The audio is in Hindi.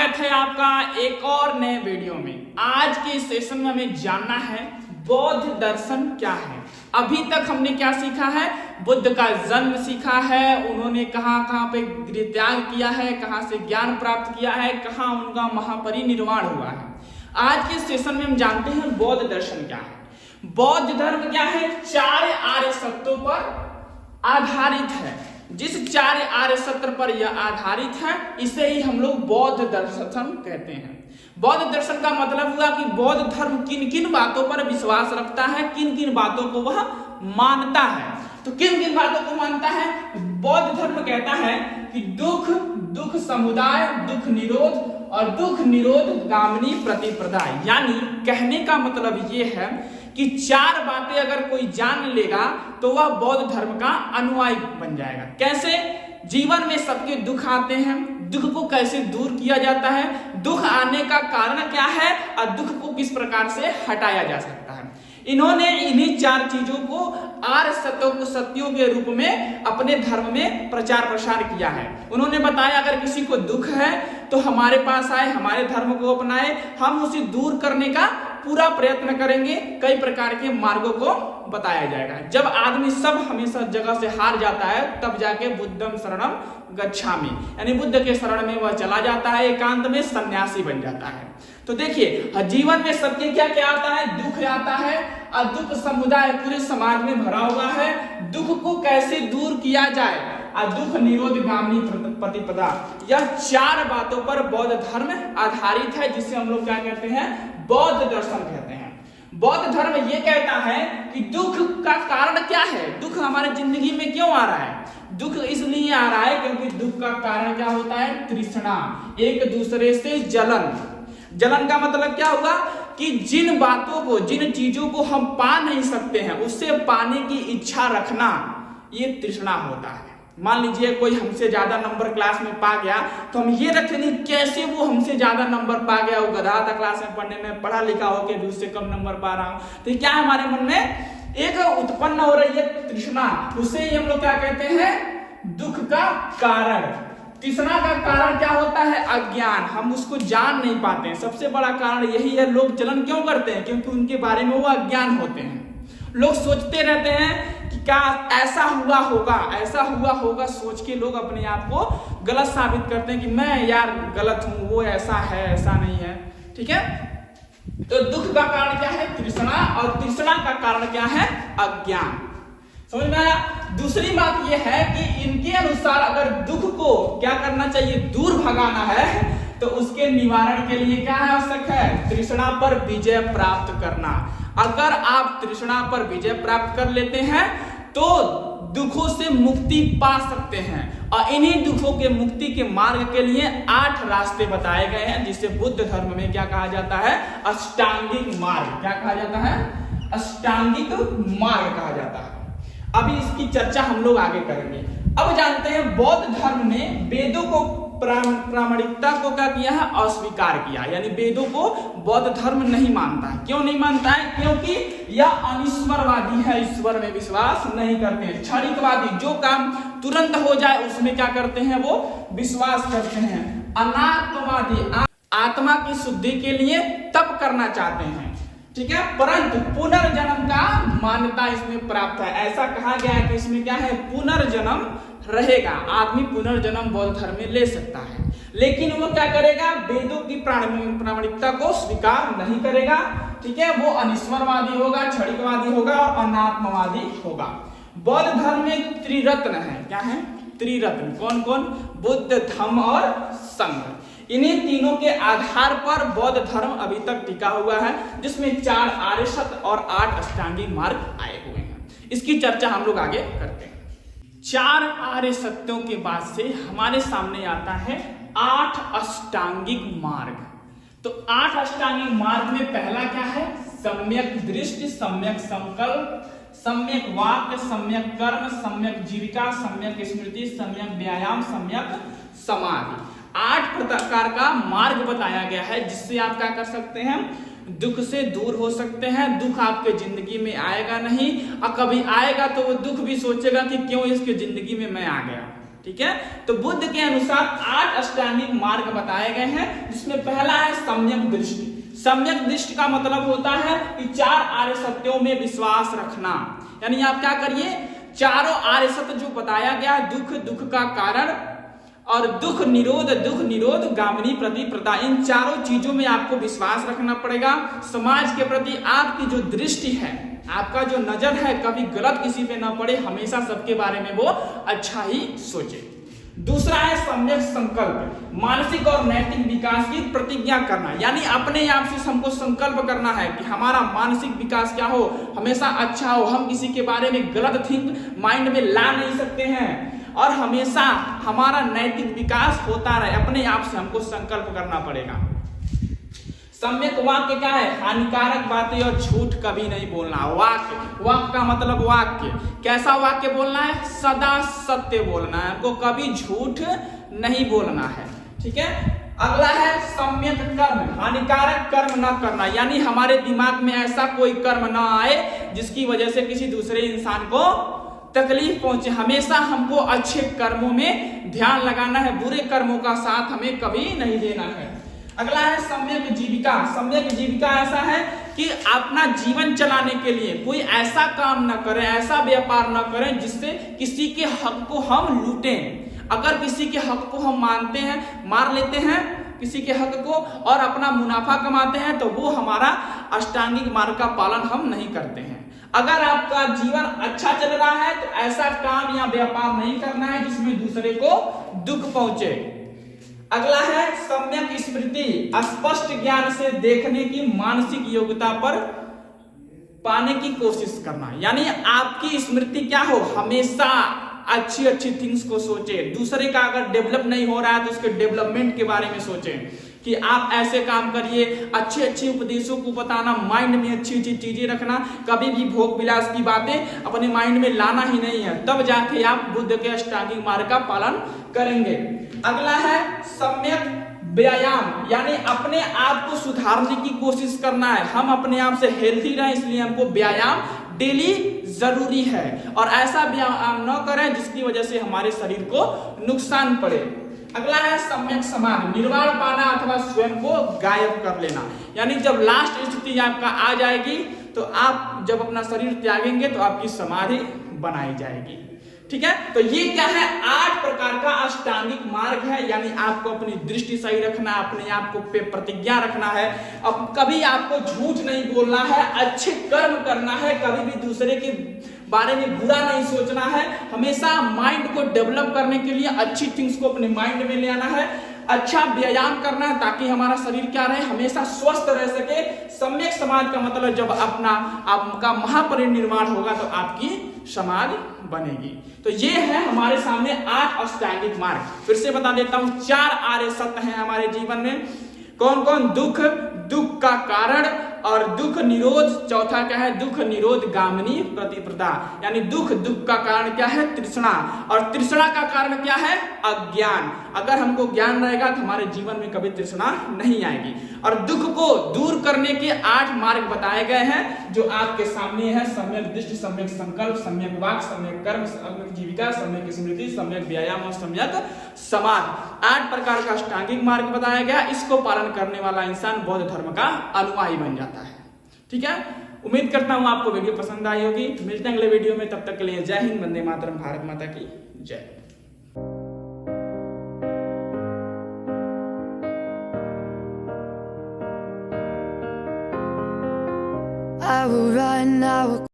स्वागत है आपका एक और नए वीडियो में। आज के इस सेशन में हमें जानना है बौद्ध दर्शन क्या है। अभी तक हमने क्या सीखा है? बुद्ध का जन्म सीखा है, उन्होंने कहाँ पे गृहत्याग किया है, कहाँ से ज्ञान प्राप्त किया है, कहाँ उनका महापरिनिर्वाण हुआ है। आज के सेशन में हम जानते हैं बौद्ध दर्शन क्या है। बौद्ध धर्म क्या है? 4 आर्य सत्यों पर आधारित है। जिस 4 आर्य सत्य पर यह आधारित है इसे ही हम लोग बौद्ध दर्शन कहते हैं। बौद्ध दर्शन का मतलब हुआ कि बौद्ध धर्म किन किन बातों पर विश्वास रखता है, किन किन बातों को वह मानता है। तो किन किन बातों को मानता है? बौद्ध धर्म कहता है कि दुख समुदाय, दुख निरोध और दुख निरोध गामिनी प्रतिपदा। यानी कहने का मतलब ये है कि 4 बातें अगर कोई जान लेगा तो वह बौद्ध धर्म का अनुयायी बन जाएगा। कैसे? जीवन में सबके दुख आते हैं, दुख को कैसे दूर किया जाता है, दुख आने का कारण क्या है और दुख को किस प्रकार से हटाया जा सकता है। इन्होंने इन्हीं 4 चीजों को आर्य सत्यों के रूप में अपने धर्म में प्रचार प्रसार किया है। उन्होंने बताया अगर किसी को दुख है तो हमारे पास आए, हमारे धर्म को अपनाए, हम उसे दूर करने का पूरा प्रयत्न करेंगे। कई प्रकार के मार्गों को बताया जाएगा। जब आदमी सब हमेशा जगह से हार जाता है तब जाके बुद्धम शरणम गच्छामि, यानी बुद्ध के शरण में वह चला जाता है, एकांत में सन्यासी बन जाता है। तो देखिए जीवन में सबके क्या क्या आता है? दुख आता है और दुख समुदाय पूरे समाज में भरा हुआ है। दुख को कैसे दूर किया जाए और दुख निरोध गामिनी प्रतिपदा, यह 4 बातों पर बौद्ध धर्म आधारित है, जिसे हम लोग क्या कहते हैं? बौद्ध दर्शन कहते हैं। बौद्ध धर्म ये कहता है कि दुख का कारण क्या है, दुख हमारे जिंदगी में क्यों आ रहा है। दुख इसलिए आ रहा है क्योंकि दुख का कारण क्या होता है? तृष्णा, एक दूसरे से जलन। जलन का मतलब क्या होगा कि जिन बातों को, जिन चीजों को हम पा नहीं सकते हैं उससे पाने की इच्छा रखना, ये तृष्णा होता है। मान लीजिए कोई हमसे ज्यादा नंबर क्लास में पा गया तो हम ये रखेंगे कैसे वो हमसे ज्यादा नंबर पा गया, वो गधा था क्लास में पढ़ने में, पढ़ा लिखा होकर भी उससे कम नंबर पा रहा हूं। तो क्या हमारे मन में एक उत्पन्न हो रही है तृष्णा, उसे ही हम लोग क्या कहते हैं? दुख का कारण। तृष्णा का कारण क्या होता है? अज्ञान, हम उसको जान नहीं पाते हैं। सबसे बड़ा कारण यही है। लोग जलन क्यों करते हैं? क्योंकि उनके बारे में वो अज्ञान होते हैं। लोग सोचते रहते हैं कि क्या ऐसा हुआ होगा, ऐसा हुआ होगा, सोच के लोग अपने आप को गलत साबित करते हैं कि मैं यार गलत हूं, वो ऐसा है, ऐसा नहीं है। ठीक है, तो दुख का कारण क्या है? तृष्णा, और तृष्णा का कारण क्या है? अज्ञान। समझ में आया? दूसरी बात यह है कि इनके अनुसार अगर दुख को क्या करना चाहिए? दूर भगाना है तो उसके निवारण के लिए क्या आवश्यक है? तृष्णा पर विजय प्राप्त करना। अगर आप तृष्णा पर विजय प्राप्त कर लेते हैं तो दुखों से मुक्ति पा सकते हैं। और इन्हीं दुखों के मुक्ति के मार्ग के लिए 8 रास्ते बताए गए हैं, जिसे बुद्ध धर्म में क्या कहा जाता है? अष्टांगिक मार्ग। क्या कहा जाता है? अष्टांगिक मार्ग कहा जाता है। अभी इसकी चर्चा हम लोग आगे करेंगे। अब जानते हैं बौद्ध धर्म ने वेदों को प्रामाणिकता को क्या किया है? अस्वीकार किया। यानी वेदों को बौद्ध धर्म नहीं मानता है। क्यों नहीं मानता है? क्योंकि यह अनिश्वरवादी है, ईश्वर में विश्वास नहीं करते हैं। क्षणिकवादी, जो काम तुरंत हो जाए उसमें क्या करते हैं? वो विश्वास करते हैं। अनात्मवादी, आत्मा की शुद्धि के लिए तप करना चाहते हैं। ठीक है, परंतु पुनर्जन्म का मान्यता इसमें प्राप्त है। ऐसा कहा गया है कि इसमें क्या है? पुनर्जन्म रहेगा। आदमी पुनर्जन्म बौद्ध धर्म में ले सकता है, लेकिन वो क्या करेगा? वेदों की प्रामाणिकता को स्वीकार नहीं करेगा। ठीक है, वो अनिश्वरवादी होगा, क्षणिकवादी होगा और अनात्मवादी होगा। बौद्ध धर्म में त्रिरत्न है। क्या है? त्रिरत्न। कौन कौन? बुद्ध, धम्म और संघ। इन्हीं तीनों के आधार पर बौद्ध धर्म अभी तक टिका हुआ है, जिसमें 4 आर्य सत्य और 8 अष्टांगिक मार्ग आए हुए हैं। इसकी चर्चा हम लोग आगे करते हैं। 4 आर्य सत्यों के बाद से हमारे सामने आता है 8 अष्टांगिक मार्ग। तो 8 अष्टांगिक मार्ग में पहला क्या है? सम्यक दृष्टि, सम्यक संकल्प, सम्यक वाक्य, सम्यक कर्म, सम्यक जीविका, सम्यक स्मृति, सम्यक व्यायाम, सम्यक समाधि। 8 प्रकार का मार्ग बताया गया है, जिससे आप क्या कर सकते हैं? दुख से दूर हो सकते हैं। दुख आपके जिंदगी में आएगा नहीं, और कभी आएगा तो वो दुख भी सोचेगा कि क्यों इसके जिंदगी में मैं आ गया। ठीक है। तो बुद्ध के अनुसार 8 अष्टांगिक मार्ग बताए गए हैं, जिसमें पहला है सम्यक दृष्टि। सम्यक दृष्टि का मतलब होता है कि 4 आर्य सत्यों में विश्वास रखना। यानी आप क्या करिए, चारों आर्य सत्य जो बताया गया, दुख, दुख का कारण और दुख निरोध गामिनी प्रतिप्रदा, इन चारों चीजों में आपको विश्वास रखना पड़ेगा। समाज के प्रति आपकी जो दृष्टि है, आपका जो नजर है, कभी गलत किसी पे ना पड़े, हमेशा सबके बारे में वो अच्छा ही सोचे। दूसरा है सम्यक संकल्प, मानसिक और नैतिक विकास की प्रतिज्ञा करना। यानी अपने आप से हमको संकल्प करना है कि हमारा मानसिक विकास क्या हो, हमेशा अच्छा हो। हम किसी के बारे में गलत थिंक माइंड में ला नहीं सकते हैं, और हमेशा हमारा नैतिक विकास होता रहे, अपने आप से हमको संकल्प करना पड़ेगा। सम्यक वाक्य क्या है, हानिकारक बातें और झूठ कभी नहीं बोलना। वाक्य का मतलब वाक्य, कैसा वाक्य बोलना है, सदा सत्य बोलना है, हमको कभी झूठ नहीं बोलना है, ठीक है। अगला है सम्यक कर्म, हानिकारक कर्म न करना। यानी हमारे दिमाग में ऐसा कोई कर्म न आए जिसकी वजह से किसी दूसरे इंसान को तकलीफ पहुंचे। हमेशा हमको अच्छे कर्मों में ध्यान लगाना है, बुरे कर्मों का साथ हमें कभी नहीं देना है। अगला है सम्यक जीविका। सम्यक जीविका ऐसा है कि अपना जीवन चलाने के लिए कोई ऐसा काम न करें, ऐसा व्यापार न करें जिससे किसी के हक को हम लूटें। अगर किसी के हक को हम मानते हैं, मार लेते हैं किसी के हक को और अपना मुनाफा कमाते हैं, तो वो हमारा अष्टांगिक मार्ग का पालन हम नहीं करते हैं। अगर आपका जीवन अच्छा चल रहा है तो ऐसा काम या व्यापार नहीं करना है जिसमें दूसरे को दुख पहुंचे। अगला है सम्यक स्मृति, स्पष्ट ज्ञान से देखने की मानसिक योग्यता पर पाने की कोशिश करना। यानी आपकी स्मृति क्या हो, हमेशा अच्छी अच्छी थिंग्स को सोचे। दूसरे का अगर डेवलप नहीं हो रहा है तो उसके डेवलपमेंट के बारे में सोचें कि आप ऐसे काम करिए। अच्छे अच्छे उपदेशों को बताना, माइंड में अच्छी अच्छी चीजें रखना, कभी भी भोग विलास की बातें अपने माइंड में लाना ही नहीं है, तब जाके आप बुद्ध के अष्टांगिक मार्ग का पालन करेंगे। अगला है सम्यक व्यायाम, यानी अपने आप को सुधारने की कोशिश करना है। हम अपने आप से हेल्थी रहें, इसलिए हमको व्यायाम डेली जरूरी है, और ऐसा व्यायाम न करें जिसकी वजह से हमारे शरीर को नुकसान पड़े। अगला है सम्यक समाधि, निर्वाण पाना अथवा स्वयं को गायब कर लेना। यानी जब लास्ट स्थिति आपका आ जाएगी तो आप जब अपना शरीर त्यागेंगे तो आपकी समाधि बनाई जाएगी, ठीक है। तो ये क्या है, 8 प्रकार का अष्टांगिक मार्ग है। यानी आपको अपनी दृष्टि सही रखना, अपने आप को पे प्रतिज्ञा रखना है, अब कभी आपको झूठ नहीं बोलना है, अच्छे कर्म करना है, कभी भी दूसरे के बारे में बुरा नहीं सोचना है, हमेशा माइंड को डेवलप करने के लिए अच्छी थिंग्स को अपने माइंड में ले आना है, अच्छा व्यायाम करना है ताकि हमारा शरीर क्या रहे, हमेशा स्वस्थ रह सके। सम्यक समाज का मतलब जब आपका महापरिनिर्वाण होगा तो आपकी समाज बनेगी। तो ये है हमारे सामने 8 अष्टांगिक मार्ग। फिर से बता देता हूं, 4 आर्य सत्य हैं हमारे जीवन में। कौन कौन, दुख, दुख का कारण और दुख निरोध। चौथा क्या है, दुख निरोध गामिनी प्रतिप्रदा। यानी दुख, दुख का कारण क्या है, तृष्णा, और तृष्णा का कारण क्या है, अज्ञान। अगर हमको ज्ञान रहेगा तो हमारे जीवन में कभी तृष्णा नहीं आएगी। और दुख को दूर करने के 8 मार्ग बताए गए हैं जो आपके सामने है। सम्यक दृष्टि, सम्यक संकल्प, सम्यक वाक, सम्यक कर्म, सम्यक जीविका, सम्यक स्मृति, सम्यक व्यायाम और सम्यक समाधि। 8 प्रकार का अष्टांगिक मार्ग बताया गया। इसको पालन करने वाला इंसान बौद्ध धर्म का अनुयायी बन जाता है, ठीक है। उम्मीद करता हूं आपको वीडियो पसंद आई होगी। मिलते हैं अगले वीडियो में, तब तक के लिए जय हिंद, वंदे मातरम, भारत माता की जय। I will run, I will